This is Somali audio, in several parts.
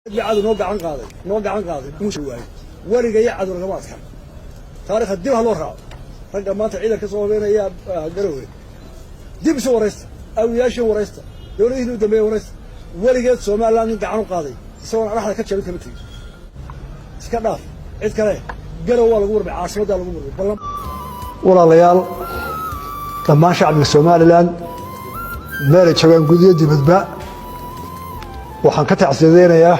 يعادوا نوقع عن قاضي مو شوي ورقة يعادوا رقمات كان تاريخ الدين هالورا رقم ما تعيد كسوة بين يا قروي دي بس ورست أو ياش ورست دوري إنه دمي ورست ورقة سوما لا نوقع عن قاضي سوون على حد كتشل كمتي سكناف عيد كله قالوا والله قبر بعاصمة ده القبر والله والله ليال لما شعب الصومال الآن مالك شبان قدية دي بدباء waxaan ka tacsiideynaya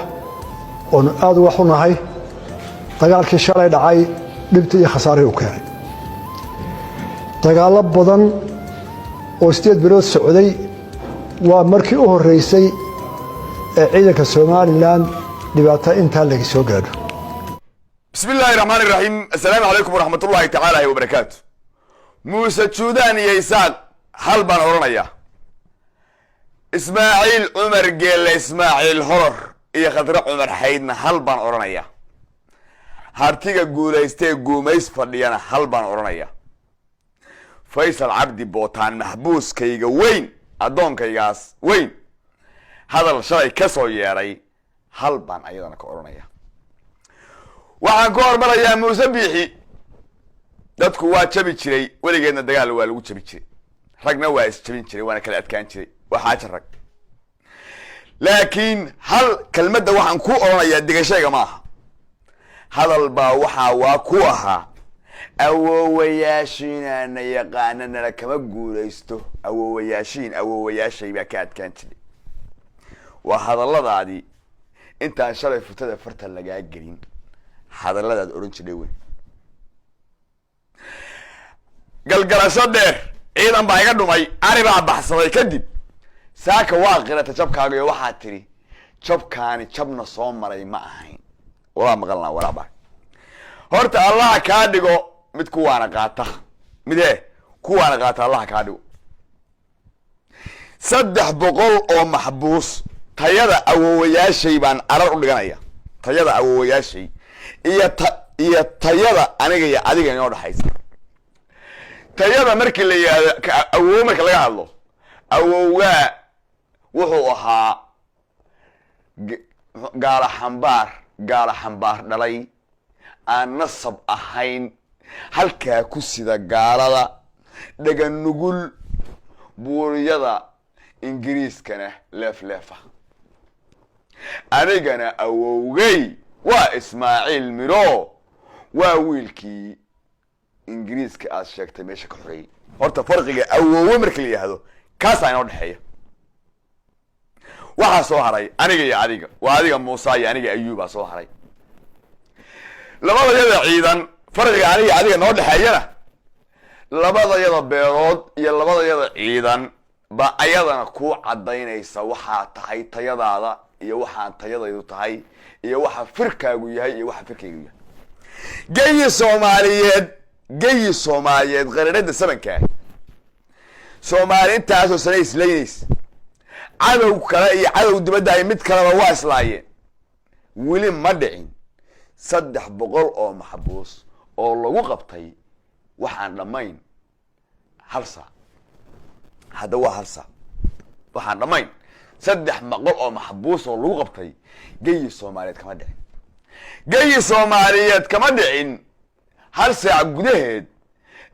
oo aad wax u nahay dagaalkii shalay dhacay dhibta iyo khasaare uu keenay dagaalo badan oo 8 bilood socday waa markii u horeysay ee ciidanka Soomaaliland dhibaato inta laga soo gaadho bismillahir rahmanir rahim assalaamu alaykum warahmatullahi ta'ala wa barakatuh Musa Juudan iyo Isaaq hal baan oranaya إسماعيل عمر قال إسماعيل هرر إيه خضر عمر حيدنا هلبان أورانيا هارتيجا جوليستي جوميس فديانا هلبان أورانيا فيصل عبدي بوتان محبوس كيجا وين أدون كيجاس وين هذا الشيء كسو ياري هلبان أيضا كأورانيا وعن كور مرة يا موسى بيحي دتكو واد شبي شري ولا جينا دجال ولا شبي شري رجنا وايس شبي شري وأنا كلا أتكان شري وحاجرك لكن هل كلمة وحن كو أورانيا دقشيقة معها هذا البا وحا واكوها أو وياشين أن يقاننا لك مقول يستو أو وياشين أو وياشي بكات كانت لي وهذا الله دادي انت عن شرف فتدى فرتا لقاء الجرين هذا الله داد أورنش ليوين قال صدر إذا بايقدو ماي أنا بقى بحصة يكدب saaka waa qirata jabkaaga iyo waxa tiri jabkaani jabna soo maray ma ahayn wala maqalna wala baa horta Allah ka dhigo mid kuwaana qaata midee kuwaana qaata Allah ka dhigo 300 oo maxbuus tayada awowayaashay baan arar u dhiganaya tayada awowayaashay iyo tayada aniga iyo adiga inoo dhaxaysa tayada markii la yiraahdo awow markii laga hadlo awowga wuxuu ahaa gaala xambaar dhalay aan nasab ahayn halkaa ku sida gaalada dhagan nugul buuriyada ingiriiskana leefleefa anigana awowgay waa Ismaaciil Miro waa wiilkii ingiriiska aad sheegtay meesha ka xoreeyay horta farqiga awowga markii la yiraahdo kaas aynu dhaxeeyo waxa soo haray aniga iyo adiga waa adiga Muusa iyo aniga Ayuba soo haray labadayada ciidan farqiga aniga adiga noo dhaxeeyana labadayada beerood iyo labadayada ciidan ba ayadana ku cadaynaysa waxa tahay tayadaada iyo waxa tayadaydu tahay iyo waxa firkaagu yahay iyo waxa firkaygu yahay geeyi Soomaaliyeed qaranada sabanka Soomaali intaasoo sanay isleeyays cadow kale iyo cadow dibadda ay mid kale waa islaayeen wili ma dhicin 300 oo maxbuus oo lagu qabtay waxaan dhamayn hal saac hada waa hal saac waxaan dhamayn 300 oo maxbuus oo lagu qabtay geeyi Soomaaliyeed kama dhicin hal saac gudaheed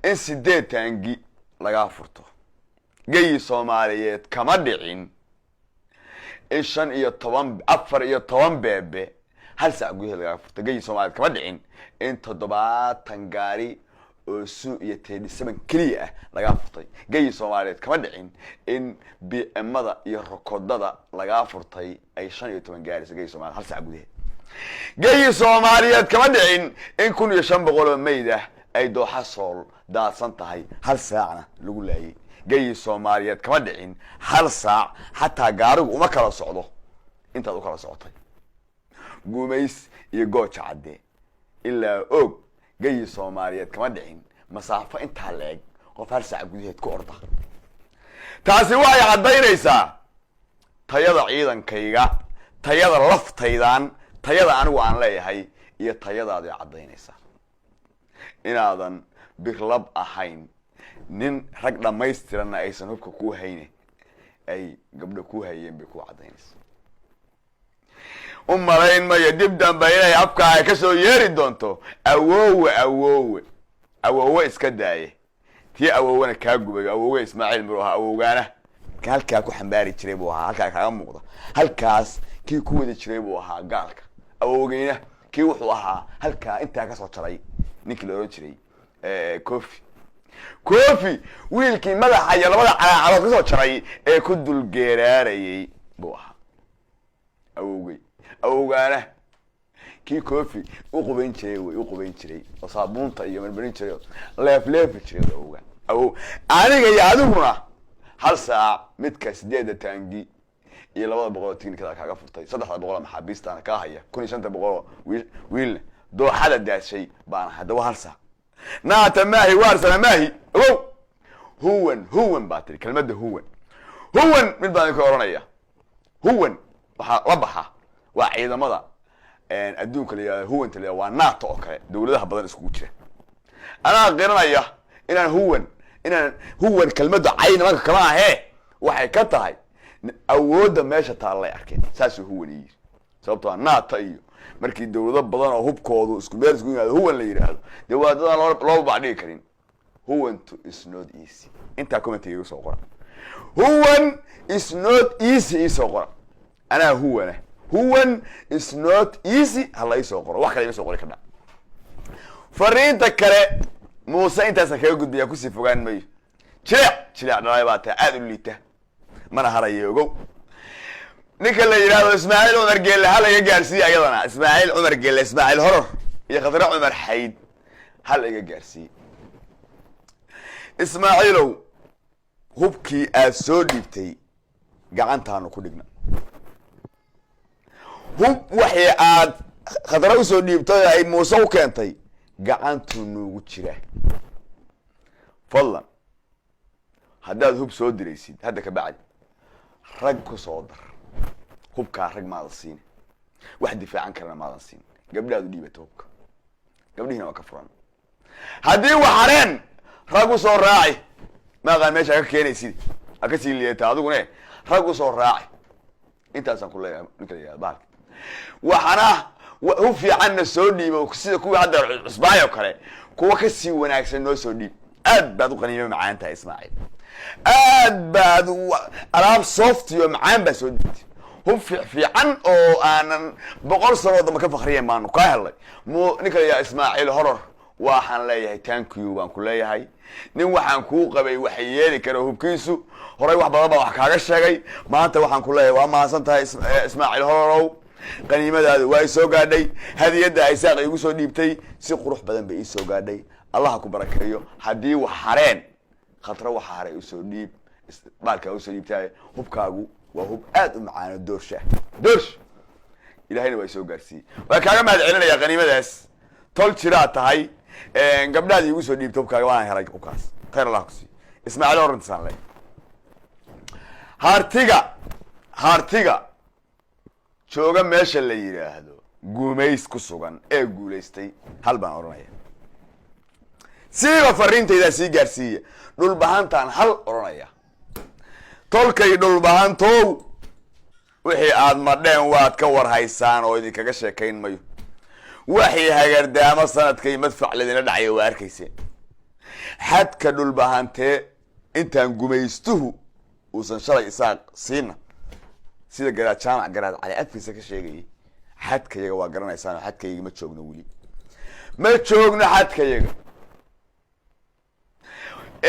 in 8 taangi laga furto geeyi Soomaaliyeed kama dhicin in 4 beebe hal saac gudaheed laga furto geeyi Soomaaliyeed kama dhicin in 7 gaari oo suu iyo 7 kaliya ah laga furtay geeyi Soomaaliyeed kama dhicin in BMada iyo rokodada laga furtay ay 15 gaari geeyi Soomaaliyeed hal saac gudaheed geeyi Soomaaliyeed kama dhicin in 1500 oo meyd ah ay dooxa sool daadsan tahay hal saacna lagu laayay geeyi Soomaaliyeed kama dhicin hal saac hatta gaarigu uma kala socdo inta uu kala socotay guumays iyo gooja cadde ilaa og geeyi Soomaaliyeed kama dhicin masaafo inta leeg qof hal saac gudaheed ku orda taasi waxay cadaynaysaa tayada ciidankayga tayada laftaydan tayada anigu aan leeyahay iyo tayadaada cadaynaysaa inaadan biklab ahayn nin rag dhamaystiranna aysan hubka ku hayne ay gabdho ku hayeen bay ku cadaynaysaa umalayn mayo dib dambe inay afka ay kasoo yeeri doonto awowe iska daaye tii awowena kaa gubayo awowe Ismaaciil Miro ahaa awowgaana halkaa ku xambaari jiray buu ahaa halkaa kaaga muuqda halkaas kii ku wada jiray buu ahaa gaalka awowgeena kii wuxuu ahaa halkaa intaa kasoo jaray ninkii la oran jiray Kofi wiilkii madaxa iyo labada calaacalood kasoo jaray ee ku dul geeraarayay buu ahaa awowgaana kii Kofi u qubayn jiray oo saabuunta iyo marmarin jiray leef jiray aniga iyo adiguna hal saac midka 8 taangi iyo 200 tiknikada kaaga furtay 300 maxaabiistaan ka haya 1500 wiilna dooxada daashay baan hadaba hal saac naata maahi waarsana maahi huwan baatri kelmadda huwan mid baan ka oranaya huwan waxa la baxa waa ciidamada adduunka la huwanta la waa NATO oo kale dawladaha badan isku jira ana qiranaya inaan huwan kelmadda cayna marka kama ahe waxay ka tahay awooda meesha taallay arkeen saas huwan yiri sababtoo NATO iyo markii dawlado badan oo hubkoodu isku meel isku yimaado huwan la yiraahdo dawladda loo baadhigi karin huwan is not easy inta commentiga soo qora huwan is not easy soo qora ana huwan is not easy hala soo qoro wax kale soo qori kada fariinta kale Muuse intaas kaga gudbiya ku sii fogaan mayo jilaa dhalay baata aad u liita mana harayo ninka la yiraahdo Ismaaciil Umar Geelle hal iga gaarsiiyay ayadana Ismaaciil Umar Geelle Ismaaciil Horor iyo Khadra Umar Xayd hal iga gaarsiiyay Ismaaciilow hubkii aad soo dhiibtay gacantaanu ku dhigna hub waxay aad Khadra u soo dhiibtay ay Muuse u keentay gacantu nuugu jira fadlan haddaad hub soo diraysid hadda ka bacdi rag ku soo dar hubka rag ma siin wax difaacan karna ma siin gabdhaad u dhiibato hubka gabdhiina waa ka furan haddii waxareen rag u soo raacay ma qaan meesha ka keenaysid aka sii leeyta adiguna rag u soo raacay intaasan ku leeyahay ninka yaa baal waxana u fiican soo dhiibo sida kuwa hadda cusbaayo kale kuwa ka sii wanaagsan noo soo dhiib aad baad u qaniimo macaanta Ismaaciil aad baad alaab soft iyo macaan baa soo dhiibtay hub fiican oo aanan 100 sano ma ka fakhriyeen maanu ka helay ninka yaa Ismaaciil Horor waxaan leeyahay thank you baan ku leeyahay nin waxaan ku qabay wax yeeli karo hubkiisu horay wax badan baa wax kaaga sheegay maanta waxaan ku leeyahay waa maasan tahay Ismaaciil Hororow qaniimadaadu way soo gaadhay hadiyada ay saaq igu soo dhiibtay si qurux badan bay soo gaadhay Allah ku barakeeyo hadii wax hareen Khadra wax haray u soo dhiib baalka u soo dhiibtay hubkaagu waa hub aad u macaan doorsha ilaahayna way soo gaarsiiyay waa kaaga mahad celinaya qaniimadaas tol jira tahay gabdhaadii igu soo dhiibtay hubkaaga waan helay hubkaas khayr Allah ku sii Ismaaciil Oransan leh hartiga jooga meesha la yiraahdo guumeys ku sugan ee guuleystay hal baan oranaya siiba fariintayda sii gaarsiiya dhul bahantaan hal oranaya tolkay dhul bahantow wixii aad madheen waad ka war haysaan oo idin kaga sheekayn mayo waxii hagardaamo sanadkay madfac ladina dhacay waa arkayseen xadka dhul bahantee intaan guumeystuhu uusan shalay isaaq siina sida garaad jaamac garaad cali afkiisa ka sheegay xadkayaga waa garanaysaan xadkayaga ma joogno wali ma joogno xadkayaga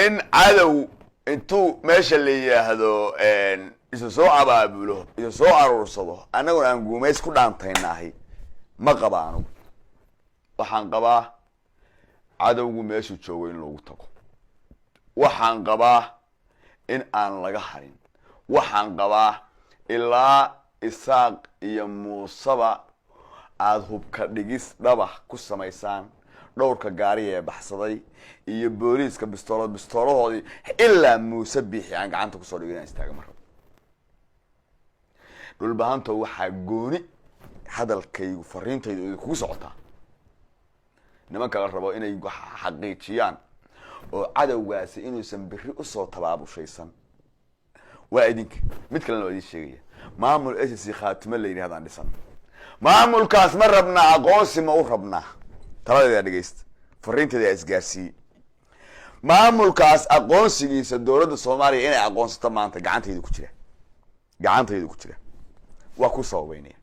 in cadow intuu meesha la yiraahdo isu soo abaabulo isu soo aruursado anaguna aan guumeys ku dhaantaynahay ma qabaano waxaan qabaa cadowgu meeshu joogo in lagu tago waxaan qabaa in aan laga harin waxaan qabaa ilaa isaaq iyo muusaba aad hubka dhigis dhabax ku samaysaan dhowrka gaari ee baxsaday iyo booliiska bistooladoodii ilaa Muuse bixi aan gacanta ku soo dhigay istaaga mar dhul bahanto waxa gooni hadalkaygu fariintaydu ku socotaa nimanka la rabo inay xaqiijiyaan oo cadawgaasi inuusan biri u soo tabaabushaysan waa idinka mid kale loo sheegaya maamul SSC khaatimo la yiraahdo dhisan maamulkaas ma rabnaa aqoonsi ma u rabnaa taladeeda dhegeysta fariinteeda isgaarsiiyey maamulkaas aqoonsigiisa dowladda soomaaliya inay aqoonsato maanta gacantayda ku jira waa ku sababeynaya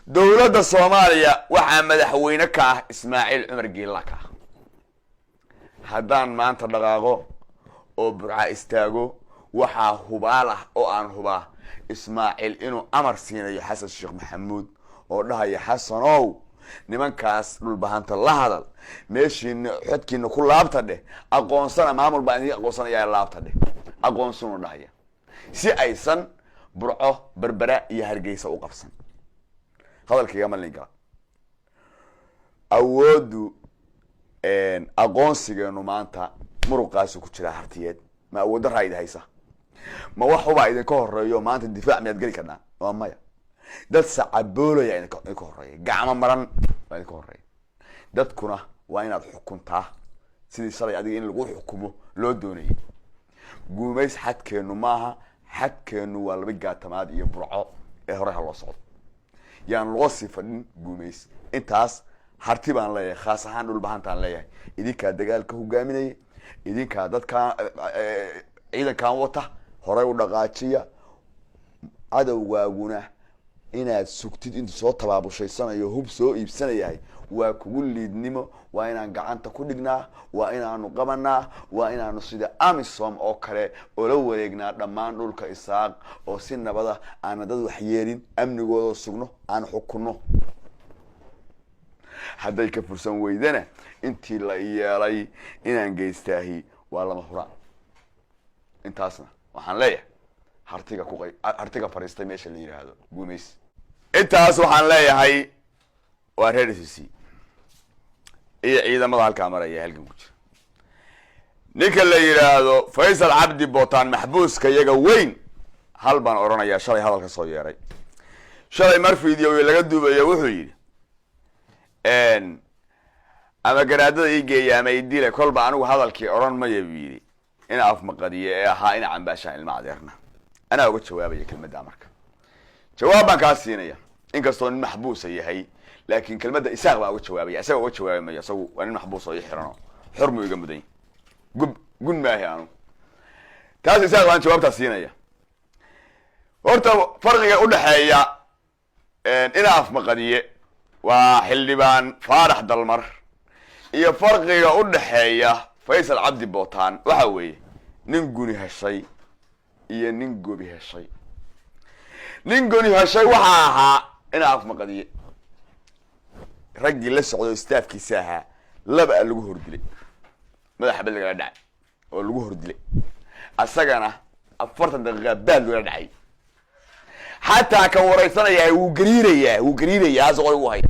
dowladda soomaaliya waxaa madaxweyne ka ah ismaaciil cumar geella ka ah haddaan maanta dhaqaaqo oo burca istaago waxaa hubaal ah oo aan hubaa ismaaciil inuu amar siinayo xasan sheekh maxamuud oo dhahaya xasanow nimankaas dhulbahanta la hadal meeshiina xodkiina ku laabta dheh aqoonsana maamul baa idin aqoonsanaya laabta dheh aqoonsanu dhahaya si aysan burco berbera iyo hargeysa u qabsan hadalkayga malin gala awoodu aqoonsigeenu maanta muruqaasu ku jira hartiyeed ma awoodda raayid haysa ma wax ubaa idinka horeeyo maanta difaac miyaad geli karnaa waa maya dad sacaboolaya idinka horeeya gacmo maran waa idinka horeeya dadkuna waa inaad xukuntaa sidii shalay adiga in lagu xukumo loo doonayay guumays xadkeenu maaha xadkeenu waa laba gaatamaad iyo burco ee hore ha loo socdo yaan loo sii fadhin guumays intaas harti baan leeyahay khaas ahaan dhulbahantaan leeyahay idinkaa dagaalka hogaaminaya idinkaa dadkaan ciidankan wata horey u dhaqaajiya cadowgaaguna inaad sugtid intu soo tabaabushaydsanayo hub soo iibsanayahay waa kugu liidnimo waa inaan gacanta ku dhignaa waa inaanu qabanaa waa inaanu sida amisom oo kale oola wareegnaa dhammaan dhulka isaaq oo si nabada aana dad waxyeelin amnigooda sugno aan xukunno hadday ka fursan weydana intii la yeelay inaan geystaahi waa lama huraan intaasna waxaan leeyahay hartiga fariistay meesha la yidhaahdo guumays intaas waxaan leeyahay waa reer SSC iyo ciidamada halkaa maraya halkan ku jira ninka la yidhaahdo Faysal Cabdi Bootaan maxbuuska iyaga weyn hal baan oranayaa shalay hadalka soo yeeray shalay mar fiidiyoo laga duubayo wuxuu yidhi ama garaadada ii geeya ama idile kolba anigu hadalkii oran maya buu yidhi in afmaqadiye ee ahaa in cambaashaan ilma adeerna anaa uga jawaabaya kelmadda marka jawaab baan kaa siinaya inkastoo nin maxbuusa yahay laakiin kelmadda isaaq baan uga jawaabaya isaga uga jawaabi mayo isagu waa nin maxbuus oo ii xirano xurmu iga mudan gun maahi anu taas isaaq baan jawaabtaa siinaya horta farqiga udhexeeya in afmaqadiye waa xildhibaan faarax dalmar iyo farqiga udhexeeya Faysal Cabdi Bootaan waxa weeye nin guni heshay iyo nin gobi heshay nin guni heshay waxa ahaa in afmaqadiye ragii la socdo staafkiisa ahaa laba lagu hordilay madaxa bal laga dhacay oo lagu hordilay asagana 40 daqiiqo baad laga dhacay hatta ka wareysanaya uu gariiraya asoo ugu hay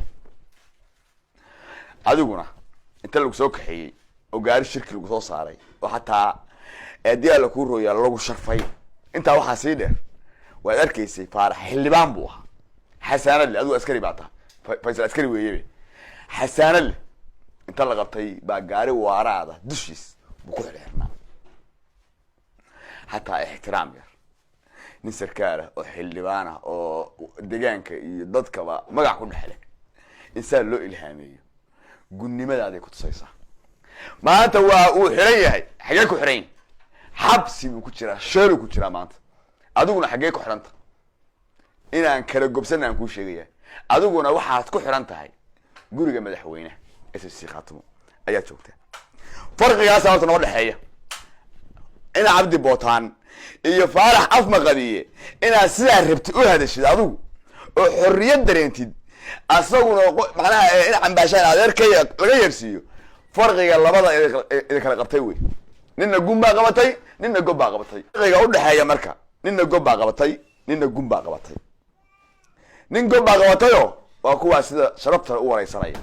adiguna inta lagu soo kaxeeyay oo gaari shirki lagu soo saaray oo hatta aadiya la ku rooyaa lagu sharfay inta waxa sii dheer waad arkaysay faarax xildhibaan buu ahaa xasaanad adigu askari baata Faysal askari weeyay xasaanad inta la qabtay baa gaari waaraada dushiis buu ku xirnaa hatta ixtiraam yar nin sarkaal oo xildhibaan ah oo deegaanka iyo dadkaba magac ku dhaxlay insaan loo ilhaameeyo gunnimadaada ku tusaysaa maanta waa uu xiran yahay xagee ku xiran xabsi buu ku jiraa sheel ku jiraa maanta adiguna xagee ku xiranta inaan kala gobsanaan ku sheegaya adiguna waxaad ku xiran tahay guriga madaxweynaha SSC Khaatumo ayaa joogta farqigaas horta noo dhaxeeya in Cabdi Bootaan iyo faarax afmaqadiye inaad sidaa rabtid u hadashid adigu oo xorriyad dareentid asaguna macnaha in cambaashaan adeerkay laga yeersiiyo farqiga labada ee kala qabtay way ninna gumba qabatay ninna gob baa qabatay farqiga u dhaxeeya marka ninna gob baa qabatay ninna gumba qabatay nin gob baa qabatayo waa kuwa sida sharafta u wareysanaya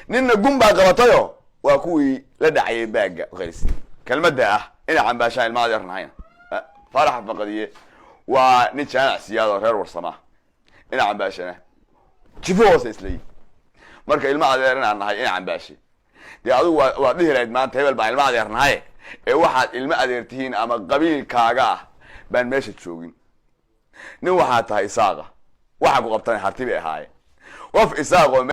ninna gumba qabatayo waa kuwii la dhacay baaga qays kelmadda ah in cambaashaan ilma adeernaayna faarax afmaqadiye waa nin jaanac siyaado reer warsama in cambaashana jifo hoose islay marka ilma adeerna nahay in cambaashi dee adigu waa dhihi lahayd maanta hebel baan ilma adeernahay ee waxaad ilma adeertihiin ama qabiilkaaga ah baan meesha joogin nin waxaa tahay isaaqa waxa ku qabtan harti bay ahaayeen qof isaaqoo